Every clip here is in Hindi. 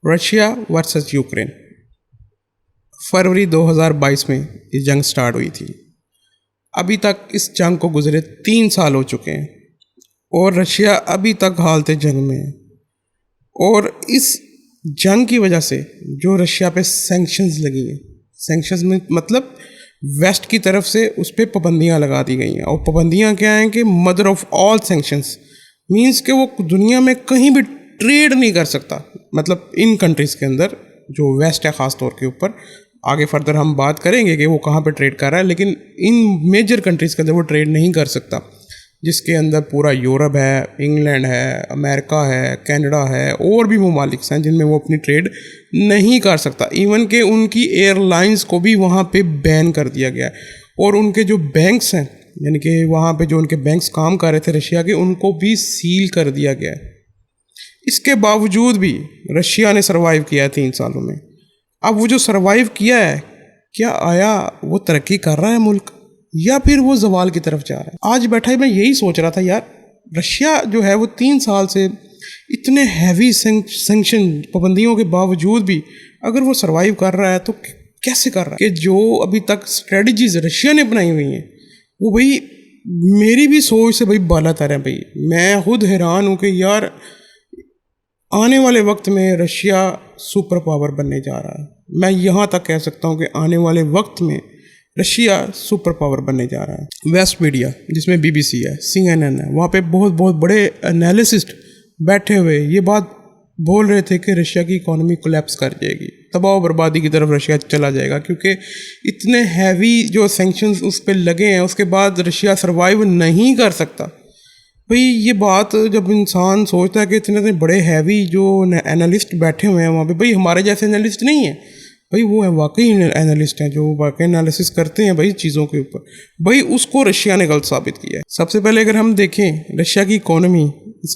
Russia versus Ukraine. फरवरी 2022 में ये जंग स्टार्ट हुई थी। अभी तक इस जंग को गुजरे 3 साल हो चुके हैं और रशिया अभी तक हालत जंग में है। और इस जंग की वजह से जो रशिया पे सैंक्शंस लगी हैं, सैंक्शंस में मतलब वेस्ट की तरफ से उस पर पाबंदियाँ लगा दी गई हैं। और पाबंदियाँ क्या हैं कि mother of all sanctions means कि वो दुनिया में कहीं भी ट्रेड नहीं कर सकता, मतलब इन कंट्रीज़ के अंदर जो वेस्ट है ख़ास तौर के ऊपर। आगे फर्दर हम बात करेंगे कि वो कहाँ पे ट्रेड कर रहा है, लेकिन इन मेजर कंट्रीज़ के अंदर वो ट्रेड नहीं कर सकता, जिसके अंदर पूरा यूरोप है, इंग्लैंड है, अमेरिका है, कनाडा है और भी ममालिक हैं जिनमें वो अपनी ट्रेड नहीं कर सकता। इवन कि उनकी एयरलाइंस को भी वहाँ पे बैन कर दिया गया है। और उनके जो बैंक्स हैं, यानी कि वहाँ पे जो उनके बैंक्स काम कर रहे थे रशिया के, उनको भी सील कर दिया गया है। इसके बावजूद भी रशिया ने सरवाइव किया है 3 सालों में। अब वो जो सरवाइव किया है, क्या आया वो तरक्की कर रहा है मुल्क, या फिर वो जवाल की तरफ जा रहा है? आज बैठा ही मैं यही सोच रहा था यार, रशिया जो है वो 3 साल से इतने हैवी सैंक्शन पाबंदियों के बावजूद भी अगर वो सरवाइव कर रहा है तो कैसे कर रहा है? कि जो अभी तक स्ट्रेटजीज रशिया ने बनाई हुई हैं वो भाई मेरी भी सोच से भाई बालातर है। भाई मैं खुद हैरान हूँ कि यार आने वाले वक्त में रशिया सुपर पावर बनने जा रहा है। मैं यहाँ तक कह सकता हूँ कि आने वाले वक्त में रशिया सुपर पावर बनने जा रहा है। वेस्ट मीडिया जिसमें BBC है, CNN है, वहाँ पे बहुत बहुत बड़े एनालिसिस्ट बैठे हुए ये बात बोल रहे थे कि रशिया की इकोनॉमी कोलैप्स कर जाएगी, तबाह बर्बादी की तरफ रशिया चला जाएगा, क्योंकि इतने हैवी जो सैंक्शंस उस पर लगे हैं उसके बाद रशिया सर्वाइव नहीं कर सकता। भाई ये बात जब इंसान सोचता है कि इतने बड़े हैवी जो एनालिस्ट बैठे हुए हैं वहाँ पे, भाई हमारे जैसे एनालिस्ट नहीं है भाई, वो है वाकई एनालिस्ट हैं जो वाकई एनालिसिस करते हैं भाई चीज़ों के ऊपर, भाई उसको रशिया ने गलत साबित किया है। सबसे पहले अगर हम देखें रशिया की इकोनॉमी,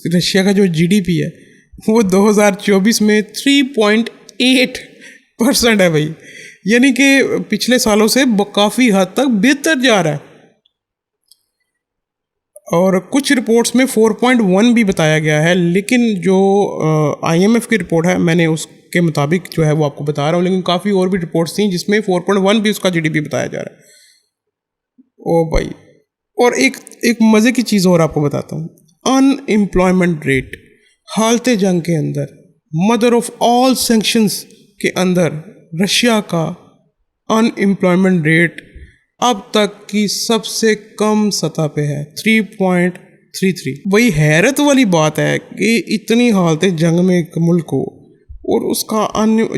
रशिया का जो GDP है वो 2024 में 3.8% है भाई, यानी कि पिछले सालों से काफ़ी हद तक बेहतर जा रहा है। और कुछ रिपोर्ट्स में 4.1 भी बताया गया है, लेकिन जो IMF की रिपोर्ट है मैंने उसके मुताबिक जो है वो आपको बता रहा हूँ, लेकिन काफ़ी और भी रिपोर्ट्स थी जिसमें 4.1 भी उसका GDP बताया जा रहा है। ओ भाई, और एक मज़े की चीज़ और आपको बताता हूँ, अनएम्प्लॉयमेंट रेट हालत जंग के अंदर, मदर ऑफ ऑल सैंक्शंस के अंदर रशिया का अनएम्प्लॉयमेंट रेट अब तक की सबसे कम सतह पे है, 3.33। वही हैरत वाली बात है कि इतनी हालत जंग में एक मुल्क हो और उसका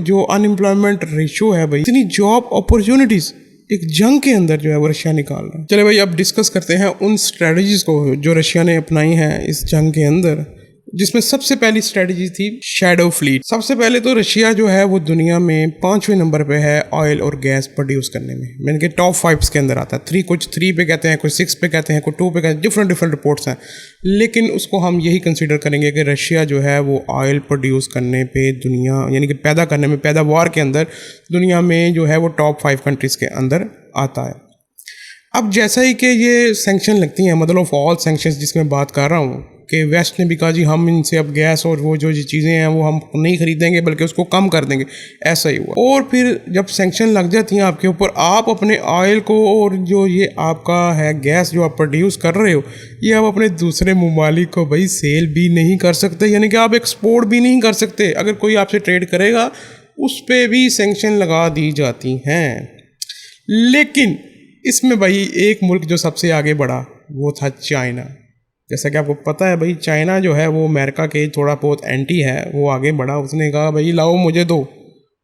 जो अनएम्प्लॉयमेंट रेशो है भाई, इतनी जॉब अपॉर्चुनिटीज़ एक जंग के अंदर जो है वो रशिया निकाल रहा है। चले भाई अब डिस्कस करते हैं उन स्ट्रेटजीज़ को जो रशिया ने अपनाई हैं इस जंग के अंदर, जिसमें सबसे पहली स्ट्रेटजी थी शैडो फ्लीट। सबसे पहले तो रशिया जो है वो दुनिया में 5वें नंबर पे है ऑयल और गैस प्रोड्यूस करने में, मैंने कि टॉप 5 के अंदर आता है। कुछ 3 पे कहते हैं, कुछ 6 पे कहते हैं, कुछ 2 पे कहते हैं, डिफरेंट रिपोर्ट्स हैं, लेकिन उसको हम यही कंसिडर करेंगे कि रशिया जो है वो ऑयल प्रोड्यूस करने पे दुनिया, यानी कि पैदा करने में, पैदावार के अंदर दुनिया में जो है वो टॉप 5 कंट्रीज़ के अंदर आता है। अब जैसा ही कि ये सैंक्शन लगती हैं, मतलब ऑफ ऑल सैंक्शंस जिसमें बात कर रहा हूँ, कि वेस्ट ने भी कहा जी हम इनसे अब गैस और वो जो चीज़ें हैं वो हम नहीं खरीदेंगे बल्कि उसको कम कर देंगे, ऐसा ही हुआ। और फिर जब सैंक्शन लग जाती हैं आपके ऊपर, आप अपने ऑयल को और जो ये आपका है गैस जो आप प्रोड्यूस कर रहे हो, ये आप अपने दूसरे ममालिक को भाई सेल भी नहीं कर सकते, यानी कि आप एक्सपोर्ट भी नहीं कर सकते। अगर कोई आपसे ट्रेड करेगा उस पर भी सैंक्शन लगा दी जाती हैं। लेकिन इसमें भाई एक मुल्क जो सबसे आगे बढ़ा वो था चाइना। जैसा कि आपको पता है भाई, चाइना जो है वो अमेरिका के थोड़ा बहुत एंटी है, वो आगे बढ़ा, उसने कहा भाई लाओ मुझे दो,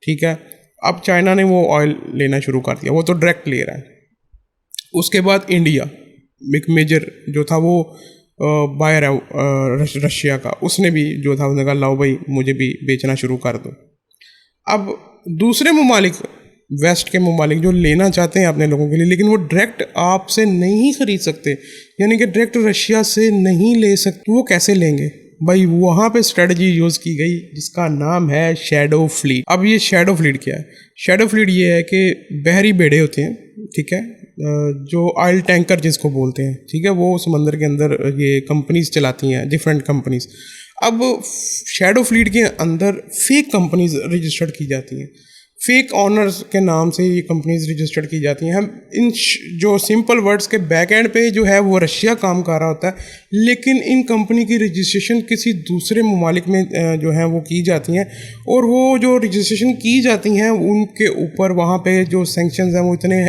ठीक है। अब चाइना ने वो ऑयल लेना शुरू कर दिया, वो तो डायरेक्ट ले रहा है। उसके बाद इंडिया एक मेजर जो था वो बायर है रशिया का, उसने भी जो था उसने कहा लाओ भाई मुझे भी बेचना शुरू कर दो। अब दूसरे ममालिक, वेस्ट के ममालिक जो लेना चाहते हैं अपने लोगों के लिए, लेकिन वो डायरेक्ट आपसे नहीं ख़रीद सकते, यानी कि डायरेक्ट रशिया से नहीं ले सकते, वो कैसे लेंगे भाई? वहाँ पे स्ट्रेटजी यूज़ की गई जिसका नाम है शैडो फ्लीट। अब ये शैडो फ्लीट क्या है? शैडो फ्लीट ये है कि बहरी बेड़े होते हैं, ठीक है, जो ऑयल टैंकर जिसको बोलते हैं, ठीक है, वो समंदर के अंदर ये कंपनीज चलाती हैं, डिफरेंट कंपनीज। अब शैडो फ्लीट के अंदर फेक कंपनीज रजिस्टर्ड की जाती हैं, फेक ऑनर्स के नाम से ये कंपनीज रजिस्टर्ड की जाती हैं। हम इन जो सिंपल वर्ड्स के बैक एंड पे जो है वो रशिया काम कर रहा होता है, लेकिन इन कंपनी की रजिस्ट्रेशन किसी दूसरे ममालिक में जो है वो की जाती हैं, और वो जो रजिस्ट्रेशन की जाती हैं उनके ऊपर वहाँ पे जो सैंक्शंस हैं वो इतने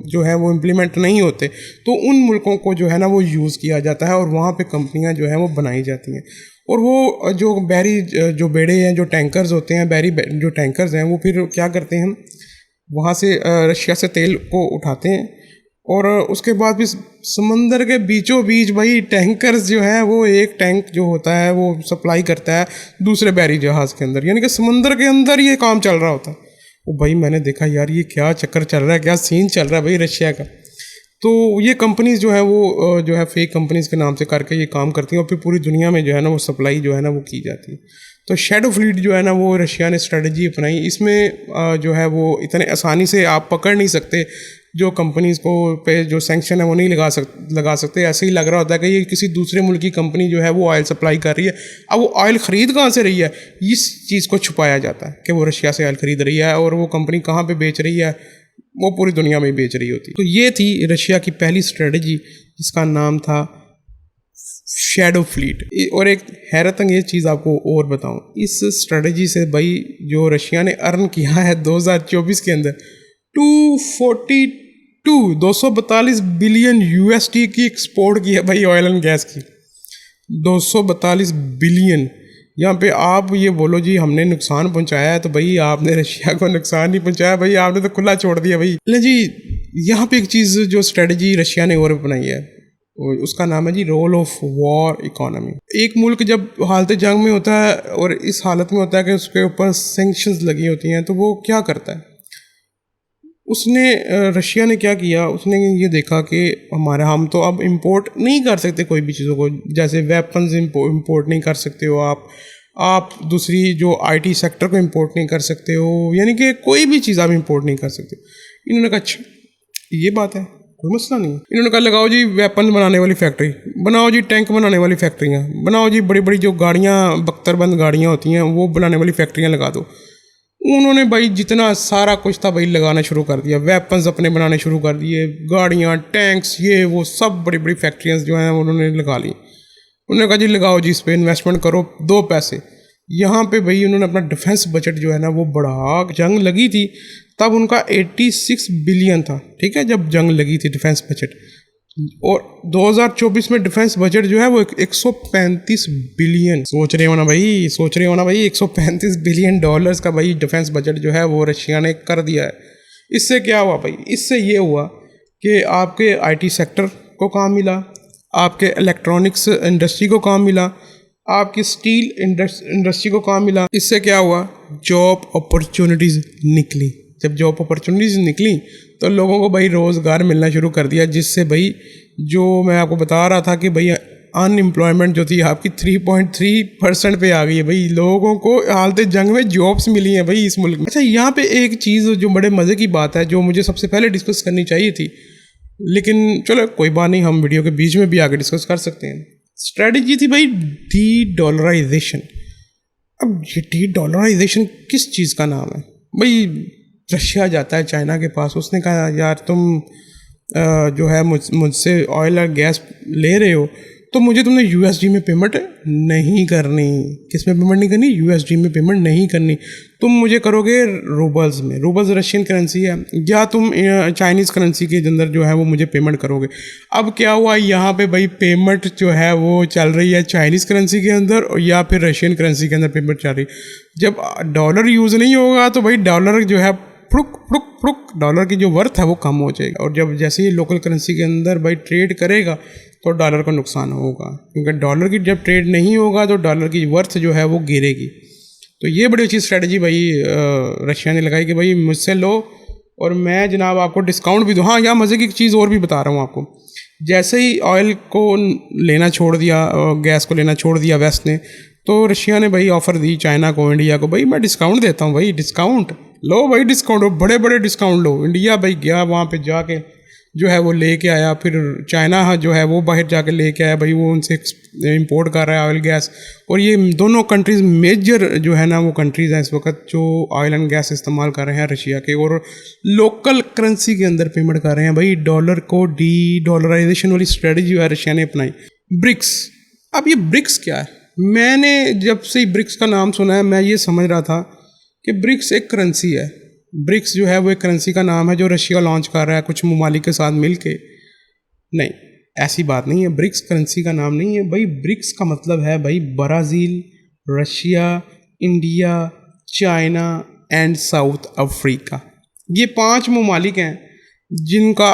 जो है वो इम्प्लीमेंट नहीं होते, तो उन मुल्कों को जो है ना वो यूज़ किया जाता है और वहाँ पे कंपनियाँ जो है वो बनाई जाती हैं। और वो जो बहरी जो बेड़े हैं, जो टैंकर्स होते हैं, बहरी जो टैंकर्स हैं, वो फिर क्या करते हैं, हम वहाँ से रशिया से तेल को उठाते हैं और उसके बाद भी समंदर के बीचों बीच भाई टैंकर्स जो है वो एक टैंक जो होता है वो सप्लाई करता है दूसरे बहरी जहाज़ के अंदर, यानी कि समंदर के अंदर ये काम चल रहा होता है। वो भाई मैंने देखा यार ये क्या चक्कर चल रहा है, क्या सीन चल रहा है भाई रशिया का। तो ये कंपनीज जो है वो जो है फेक कंपनीज के नाम से करके ये काम करती हैं और फिर पूरी दुनिया में जो है ना वो सप्लाई जो है ना वो की जाती है। तो शैडो फ्लीट जो है ना वो रशिया ने स्ट्रेटजी अपनाई। इसमें जो है वो इतने आसानी से आप पकड़ नहीं सकते, जो कंपनीज को पे जो सैंक्शन है वो नहीं लगा सकते। ऐसे ही लग रहा होता है कि ये किसी दूसरे मुल्क की कंपनी जो है वो ऑयल सप्लाई कर रही है। अब वो ऑयल ख़रीद कहाँ से रही है, इस चीज़ को छुपाया जाता है कि वो रशिया से ऑयल ख़रीद रही है और वो कंपनी कहाँ पर बेच रही है, वो पूरी दुनिया में बेच रही होती। तो ये थी रशिया की पहली स्ट्रेटजी जिसका नाम था शैडो फ्लीट। और एक हैरत अंगेज चीज़ आपको और बताऊं, इस स्ट्रेटजी से भाई जो रशिया ने अर्न किया है 2024 के अंदर 242 बिलियन यूएसडी की एक्सपोर्ट की है भाई, ऑयल एंड गैस की 242 बिलियन। यहाँ पे आप ये बोलो जी हमने नुकसान पहुँचाया है, तो भाई आपने रशिया को नुकसान नहीं पहुँचाया भाई, आपने तो खुला छोड़ दिया भाई। ले जी यहाँ पे एक चीज़ जो स्ट्रेटजी रशिया ने और अपनाई है उसका नाम है जी रोल ऑफ वॉर इकोनॉमी। एक मुल्क जब हालत जंग में होता है और इस हालत में होता है कि उसके ऊपर सैंक्शंस लगी होती हैं, तो वो क्या करता है, रशिया ने क्या किया, उसने ये देखा कि हम तो अब इंपोर्ट नहीं कर सकते कोई भी चीज़ों को, जैसे वेपन्स इंपोर्ट नहीं कर सकते हो आप दूसरी जो आईटी सेक्टर को इंपोर्ट नहीं कर सकते हो, यानी कि कोई भी चीज़ आप इंपोर्ट नहीं कर सकते। इन्होंने कहा अच्छा ये बात है, कोई मसला नहीं। इन्होंने कहा लगाओ जी वेपन बनाने वाली फैक्ट्री बनाओ, जी टैंक बनाने वाली फैक्ट्रियाँ बनाओ, जी बड़ी बड़ी जो गाड़ियाँ बख्तरबंद गाड़ियाँ होती हैं वो बनाने वाली फैक्ट्रियाँ लगा दो। उन्होंने भाई जितना सारा कुछ था भाई लगाना शुरू कर दिया, वेपन्स अपने बनाने शुरू कर दिए, गाड़ियाँ टैंक्स ये वो सब बड़ी बड़ी फैक्ट्रियाँ जो हैं उन्होंने लगा ली। उन्होंने कहा जी लगाओ जी इस पर इन्वेस्टमेंट करो, दो पैसे। यहाँ पे भाई उन्होंने अपना डिफेंस बजट जो है ना वो बढ़ा, जंग लगी थी तब उनका 86 बिलियन था, ठीक है, जब जंग लगी थी डिफेंस बजट, और 2024 में डिफेंस बजट जो है वो 135 बिलियन। सोच रहे हो ना भाई 135 बिलियन डॉलर्स का भाई डिफेंस बजट जो है वो रशिया ने कर दिया है। इससे क्या हुआ भाई, इससे ये हुआ कि आपके आईटी सेक्टर को काम मिला, आपके इलेक्ट्रॉनिक्स इंडस्ट्री को काम मिला, आपकी स्टील इंडस्ट्री को काम मिला। इससे क्या हुआ, जॉब अपॉर्चुनिटीज़ निकली। जब जॉब अपॉर्चुनिटीज़ निकली तो लोगों को भाई रोज़गार मिलना शुरू कर दिया, जिससे भाई जो मैं आपको बता रहा था कि भाई अनएम्प्लॉयमेंट जो थी आपकी 3.3% पे आ गई है भाई। लोगों को हालत जंग में जॉब्स मिली हैं भाई इस मुल्क में। अच्छा यहाँ पे एक चीज़ जो बड़े मज़े की बात है, जो मुझे सबसे पहले डिस्कस करनी चाहिए थी, लेकिन चलो कोई बात नहीं, हम वीडियो के बीच में भी आगे डिस्कस कर सकते हैं। स्ट्रेटजी थी भाई डी डॉलराइजेशन। अब ये डी डॉलराइजेशन किस चीज़ का नाम है भाई? रशिया जाता है चाइना के पास, उसने कहा यार तुम जो है मुझसे ऑयल और गैस ले रहे हो तो मुझे तुमने यूएसडी में पेमेंट नहीं करनी। किस में पेमेंट नहीं करनी? यूएसडी में पेमेंट नहीं करनी। तुम मुझे करोगे रूबल्स में, रूबल्स रशियन करेंसी है, या तुम चाइनीज़ करेंसी के अंदर जो है वो मुझे पेमेंट करोगे। अब क्या हुआ यहाँ पे भाई, पेमेंट जो है वो चल रही है चाइनीज़ करेंसी के अंदर या फिर रशियन करेंसी के अंदर पेमेंट चल रही है। जब डॉलर यूज़ नहीं होगा तो भाई डॉलर जो है फुक डॉलर की जो वर्थ है वो कम हो जाएगा, और जब जैसे ही लोकल करेंसी के अंदर भाई ट्रेड करेगा तो डॉलर का नुकसान होगा, क्योंकि डॉलर की जब ट्रेड नहीं होगा तो डॉलर की वर्थ जो है वो गिरेगी। तो ये बड़ी अच्छी स्ट्रेटजी भाई रशिया ने लगाई कि भाई मुझसे लो और मैं जनाब आपको डिस्काउंट भी दूँ। हाँ, यहाँ मज़े की चीज़ और भी बता रहा हूँ आपको। जैसे ही ऑयल को लेना छोड़ दिया, गैस को लेना छोड़ दिया वेस्ट ने, तो रशिया ने भाई ऑफ़र दी चाइना को, इंडिया को, भाई मैं डिस्काउंट देता हूँ भाई, डिस्काउंट लो भाई, डिस्काउंट, बड़े बड़े डिस्काउंट लो। इंडिया भाई गया वहाँ पे जाके जो है वो लेके आया, फिर चाइना जो है वो बाहर जाके लेके आया भाई, वो उनसे इंपोर्ट कर रहा है ऑयल गैस। और ये दोनों कंट्रीज़ मेजर जो है ना वो कंट्रीज़ हैं इस वक्त जो ऑयल एंड गैस इस्तेमाल कर रहे हैं रशिया के, और लोकल करेंसी के अंदर पेमेंट कर रहे हैं भाई। डॉलर को डी डॉलराइजेशन वाली स्ट्रेटजी जो है रशिया ने अपनाई। ब्रिक्स, अब ये ब्रिक्स क्या है? मैंने जब से ब्रिक्स का नाम सुना है मैं ये समझ रहा था कि ब्रिक्स एक करेंसी है। ब्रिक्स जो है वो एक करेंसी का नाम है जो रशिया लॉन्च कर रहा है कुछ ममालिक के साथ मिल के। नहीं, ऐसी बात नहीं है, ब्रिक्स करेंसी का नाम नहीं है भाई। ब्रिक्स का मतलब है भाई Brazil, Russia, India, China and south Africa. ये 5 ममालिक हैं जिनका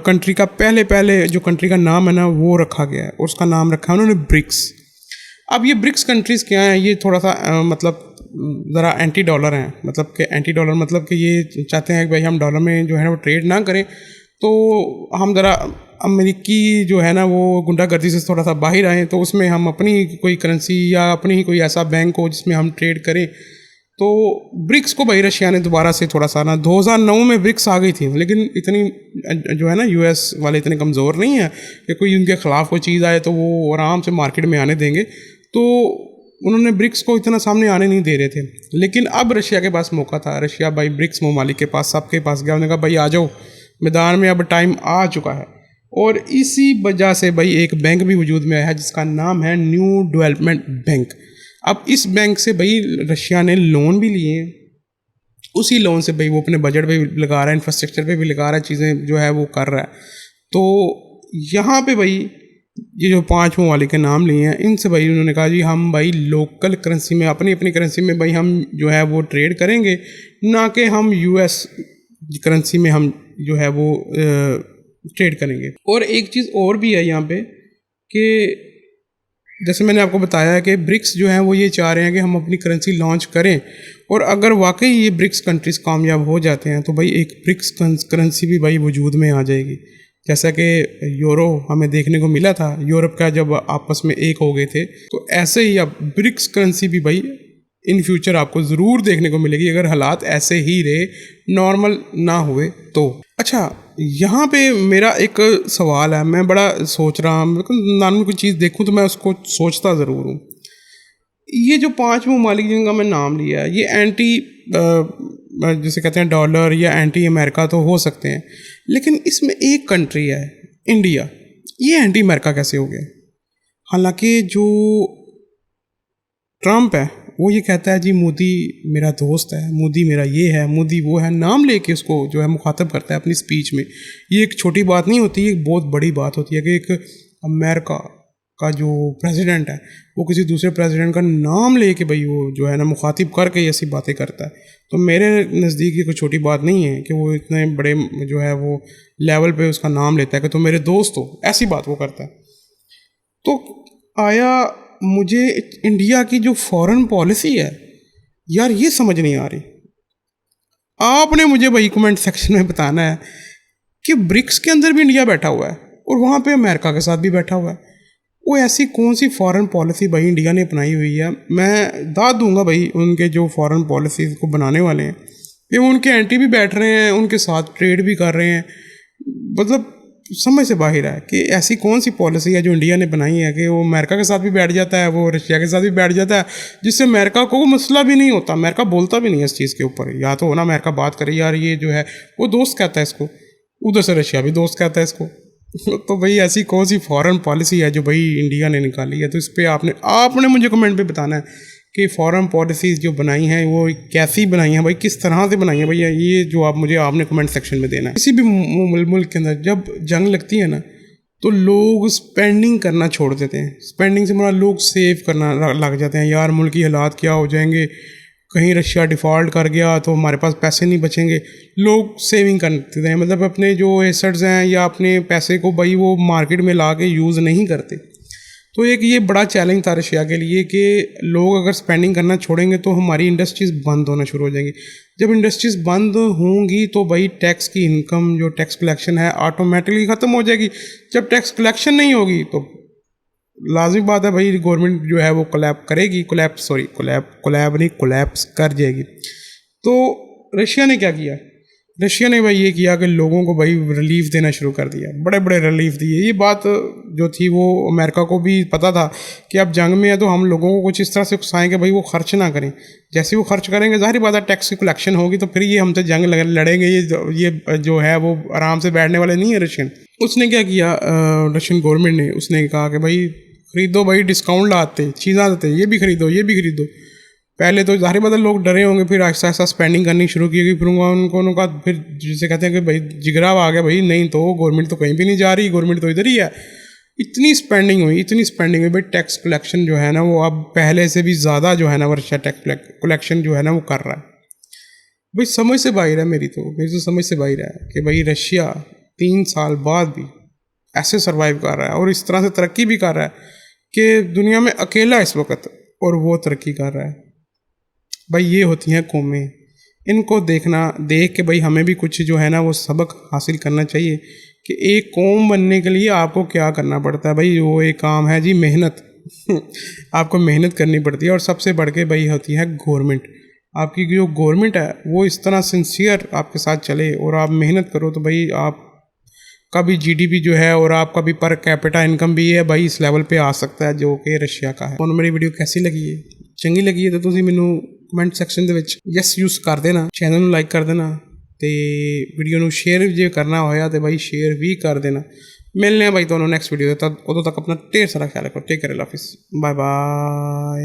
कंट्री का पहले जो कंट्री का नाम है ना वो रखा गया है, और उसका नाम रखा है उन्होंने ब्रिक्स। अब ये ब्रिक्स कंट्रीज़ क्या हैं, ये थोड़ा सा मतलब ज़रा एंटी डॉलर हैं। मतलब कि एंटी डॉलर मतलब कि ये चाहते हैं कि भाई हम डॉलर में जो है ना वो ट्रेड ना करें, तो हम ज़रा अमेरिकी जो है ना वो गुंडागर्दी से थोड़ा सा बाहर आएँ, तो उसमें हम अपनी कोई करेंसी या अपनी ही कोई ऐसा बैंक हो जिसमें हम ट्रेड करें। तो ब्रिक्स को भाई रशिया ने दोबारा से थोड़ा सा ना 2009 में ब्रिक्स आ गई थी, लेकिन इतनी जो है ना यूएस वाले इतने कमज़ोर नहीं है कि कोई उनके ख़िलाफ़ कोई चीज़ आए तो वो आराम से मार्केट में आने देंगे। तो उन्होंने ब्रिक्स को इतना सामने आने नहीं दे रहे थे। लेकिन अब रशिया के पास मौका था, रशिया भाई ब्रिक्स ममालिक के पास सबके पास गया, उन्होंने कहा भाई आ जाओ मैदान में, अब टाइम आ चुका है। और इसी वजह से भाई एक बैंक भी वजूद में आया है जिसका नाम है न्यू डेवलपमेंट बैंक। अब इस बैंक से भाई रशिया ने लोन भी लिए हैं, उसी लोन से भाई वो अपने बजट पे भी लगा रहा है, इंफ्रास्ट्रक्चर पे भी लगा रहा है, चीज़ें जो है वो कर रहा है। तो यहाँ पे भाई ये जो 5 ममालिक के नाम लिए हैं, इनसे भाई उन्होंने कहा जी हम भाई लोकल करेंसी में अपनी करेंसी में भाई हम जो है वो ट्रेड करेंगे, ना कि हम यूएस करेंसी में हम जो है वो ट्रेड करेंगे। और एक चीज़ और भी है यहाँ पे कि जैसे मैंने आपको बताया कि ब्रिक्स जो हैं वो ये चाह रहे हैं कि हम अपनी करेंसी लॉन्च करें, और अगर वाकई ये ब्रिक्स कंट्रीज़ कामयाब हो जाते हैं तो भाई एक ब्रिक्स करेंसी भी भाई वजूद में आ जाएगी। जैसा कि यूरो हमें देखने को मिला था, यूरोप का जब आपस में एक हो गए थे, तो ऐसे ही अब ब्रिक्स करेंसी भी भाई इन फ्यूचर आपको ज़रूर देखने को मिलेगी, अगर हालात ऐसे ही रहे, नॉर्मल ना हुए तो। अच्छा, यहाँ पे मेरा एक सवाल है, मैं बड़ा सोच रहा हूँ, नॉर्मल कोई चीज़ देखूँ तो मैं उसको सोचता ज़रूर हूँ। ये जो 5 ममालिक जिनका मैं नाम लिया है, ये एंटी जैसे कहते हैं डॉलर या एंटी अमेरिका तो हो सकते हैं, लेकिन इसमें एक कंट्री है इंडिया, ये एंटी अमेरिका कैसे हो गया? हालांकि जो ट्रम्प है वो ये कहता है जी मोदी मेरा दोस्त है, मोदी मेरा ये है, मोदी वो है, नाम लेके उसको जो है मुखातब करता है अपनी स्पीच में। ये एक छोटी बात नहीं होती, एक बहुत बड़ी बात होती है कि एक अमेरिका का जो प्रेसिडेंट है वो किसी दूसरे प्रेसिडेंट का नाम लेके भाई वो जो है ना मुखातिब करके ऐसी बातें करता है। तो मेरे नज़दीक ये कोई छोटी बात नहीं है कि वो इतने बड़े जो है वो लेवल पे उसका नाम लेता है कि तुम मेरे दोस्त हो, ऐसी बात वो करता है। तो आया मुझे इंडिया की जो फॉरेन पॉलिसी है यार ये समझ नहीं आ रही। आपने मुझे भाई कमेंट सेक्शन में बताना है कि ब्रिक्स के अंदर भी इंडिया बैठा हुआ है और वहाँ पे अमेरिका के साथ भी बैठा हुआ है। वो ऐसी कौन सी फॉरेन पॉलिसी भाई इंडिया ने अपनाई हुई है? मैं दाद दूंगा भाई उनके जो फॉरेन पॉलिसी को बनाने वाले हैं कि वो उनके एंटी भी बैठ रहे हैं, उनके साथ ट्रेड भी कर रहे हैं। मतलब समझ से बाहर है कि ऐसी कौन सी पॉलिसी है जो इंडिया ने बनाई है कि वो अमेरिका के साथ भी बैठ जाता है, वो रशिया के साथ भी बैठ जाता है, जिससे अमेरिका को मसला भी नहीं होता। अमेरिका बोलता भी नहीं है इस चीज़ के ऊपर, या तो हो ना अमेरिका बात करे यार ये जो है वो दोस्त कहता है इसको, उधर से रशिया भी दोस्त कहता है इसको। तो भाई ऐसी कौन सी फॉरेन पॉलिसी है जो भाई इंडिया ने निकाली है? तो इस पर आपने मुझे कमेंट पे बताना है कि फॉरेन पॉलिसीज़ जो बनाई हैं वो कैसी बनाई हैं भाई, किस तरह से बनाई हैं भाई, ये जो आपने कमेंट सेक्शन में देना है। किसी भी मुल्क के अंदर जब जंग लगती है ना तो लोग स्पेंडिंग करना छोड़ देते हैं। स्पेंडिंग से मतलब लोग सेव करना लग जाते हैं, यार मुल्क की हालात क्या हो जाएंगे, कहीं रशिया डिफ़ॉल्ट कर गया तो हमारे पास पैसे नहीं बचेंगे। लोग सेविंग करते हैं, मतलब अपने जो एसेट्स हैं या अपने पैसे को भाई वो मार्केट में ला के यूज़ नहीं करते। तो एक ये बड़ा चैलेंज था रशिया के लिए कि लोग अगर स्पेंडिंग करना छोड़ेंगे तो हमारी इंडस्ट्रीज़ बंद होना शुरू हो जाएंगी। जब इंडस्ट्रीज़ बंद होंगी तो भाई टैक्स की इनकम जो टैक्स कलेक्शन है ऑटोमेटिकली ख़त्म हो जाएगी। जब टैक्स कलेक्शन नहीं होगी तो लाजमी बात है भाई गवर्नमेंट जो है वो कोलैप्स कर जाएगी। तो रशिया ने क्या किया, रशिया ने भाई ये किया कि लोगों को भाई रिलीफ देना शुरू कर दिया, बड़े बड़े रिलीफ दिए। ये बात जो थी वो अमेरिका को भी पता था कि अब जंग में है तो हम लोगों को कुछ इस तरह से उकसाएं कि भाई वो खर्च ना करें। जैसे वो खर्च करेंगे ज़ाहिर बात है टैक्स की कलेक्शन होगी तो फिर ये हमसे जंग लड़ेंगे। ये जो है वो आराम से बैठने वाले नहीं है रशियन। उसने क्या किया, रशियन गवर्नमेंट ने उसने कहा कि भाई ख़रीदो, भाई डिस्काउंट लाते चीज़ें आते, ये भी खरीदो ये भी खरीदो। पहले तो ज़ाहिर बात है लोग डरे होंगे, फिर आहिस्ता आहिस्ता स्पेंडिंग करनी शुरू की होगी। फिर उनका फिर जिसे कहते हैं कि भाई जिगरा आ गया, भाई नहीं तो गवर्नमेंट तो कहीं भी नहीं जा रही, गवर्नमेंट तो इधर ही है। इतनी स्पेंडिंग हुई भाई। टैक्स कलेक्शन जो है ना वो अब पहले से भी ज़्यादा जो है ना वर्षा टैक्स कलेक्शन जो है ना वो कर रहा है। भाई समझ से बाहर है मेरी तो समझ से बाहर है कि भाई रशिया 3 साल बाद भी ऐसे सर्वाइव कर रहा है और इस तरह से तरक्की भी कर रहा है कि दुनिया में अकेला इस वक्त और वो तरक्की कर रहा है। भाई ये होती हैं कौमें, इनको देख के भाई हमें भी कुछ जो है ना वो सबक हासिल करना चाहिए कि एक कौम बनने के लिए आपको क्या करना पड़ता है। भाई वो एक काम है जी मेहनत आपको मेहनत करनी पड़ती है। और सबसे बढ़ के भाई होती है गवर्नमेंट। आपकी जो गवर्नमेंट है वो इस तरह सिंसियर आपके साथ चले और आप मेहनत करो तो भाई आपका भी जीडीपी जो है और आपका भी पर कैपिटा इनकम भी है भाई इस लेवल पे आ सकता है जो कि रशिया का है। और मेरी वीडियो कैसी लगी है, चंगी लगी है तो तुम मैनू कमेंट सैक्शन ਦੇ ਵਿੱਚ ਯੈਸ ਯੂਜ਼ ਕਰ ਦੇਣਾ, ਚੈਨਲ ਨੂੰ ਲਾਈਕ ਕਰ ਦੇਣਾ ਤੇ ਵੀਡੀਓ ਨੂੰ ਸ਼ੇਅਰ ਜੇ ਕਰਨਾ ਹੋਇਆ ਤੇ ਭਾਈ ਸ਼ੇਅਰ ਵੀ ਕਰ ਦੇਣਾ। ਮਿਲਨੇ ਆ ਭਾਈ ਤੁਹਾਨੂੰ ਨੈਕਸਟ ਵੀਡੀਓ ਤੇ, ਤਦ ਉਦੋਂ ਤੱਕ ਆਪਣਾ ਢੇਰ ਸਾਰਾ ਖਿਆਲ ਰੱਖੋ। ਟੇਕ ਕੇਅਰ, ਹਾਫਿਜ਼, ਬਾਏ ਬਾਏ।